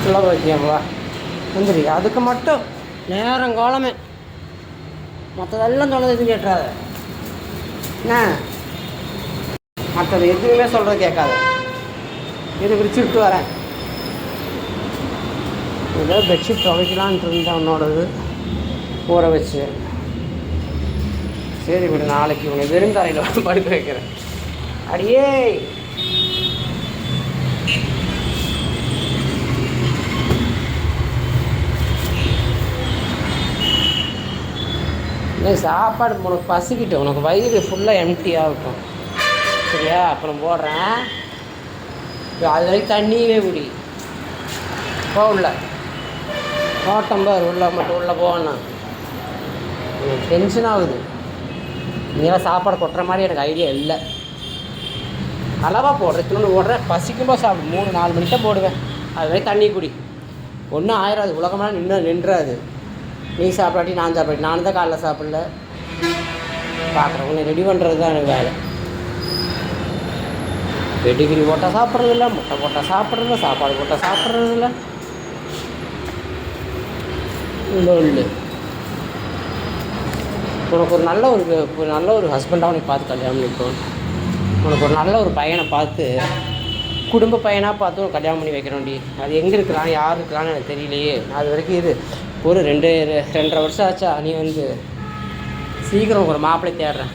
சொல்ல வைக்கியப்பா வந்துடு. அதுக்கு மட்டும் நேரங்காலமே மற்றதெல்லாம் சொல்கிறது எதுவும் கேட்காத என்ன, மற்றது எதுவுமே சொல்கிறது கேட்காத. இது விரிச்சுட்டு வரேன். ஏதோ பெட்ஷீட் துவைக்கலான்ட்டு இருந்தேன் உன்னோடது ஊற வச்சு. சரி விடு, நாளைக்கு உன்னை வெறுந்தரையில் படுக்க வைக்கிறேன். அடியே சாப்பாடு உனக்கு பசிக்கிட்டு, உனக்கு வயிறு ஃபுல்லாக எம்டி ஆகட்டும் சரியா? அப்புறம் போடுறேன். அது வரைக்கும் தண்ணியே குடி. உள்ள ஓட்டம்பார் உள்ள மட்டும் உள்ளே போகணும். எனக்கு டென்ஷன் ஆகுது. நீலாம் சாப்பாடு கொட்டுற மாதிரி எனக்கு ஐடியா இல்லை. அளவாக போடுறேன், திரும்ப போடுறேன். பசிக்கும்போது சாப்பிடு. 3-4 மணிக்கு தான் போடுவேன். அது வரைக்கும் தண்ணி குடி. ஒன்றும் ஆயிராது, உலகமெல்லாம் நின்றாது. நீ சாப்பிடாட்டி நான் சாப்பிடாட்டி. நானும் தான் காலைல சாப்பிடல. பார்க்குறேன் உன்னை ரெடி பண்ணுறது தான் எனக்கு வேலை. பெடிகிரி போட்டால் சாப்பிட்றதில்ல, முட்டை போட்டால் சாப்பிட்றதில்ல, சாப்பாடு போட்டால் சாப்பிட்றதில்ல. இல்லை உனக்கு ஒரு நல்ல ஒரு ஹஸ்பண்டாக உனக்கு பார்த்து கல்யாணம் பண்ணிக்கணும். உனக்கு ஒரு நல்ல ஒரு பையனை பார்த்து, குடும்ப பையனாக பார்த்து ஒரு கல்யாணம் பண்ணி வைக்கிறோண்டி. அது எங்கே இருக்கிறான், யார் இருக்கிறான்னு எனக்கு தெரியலையே. அது வரைக்கும் இது ஒரு 2-2.5 வருஷம் ஆச்சா. நீ வந்து சீக்கிரம் ஒரு மாப்பிள்ளை தேடுறேன்.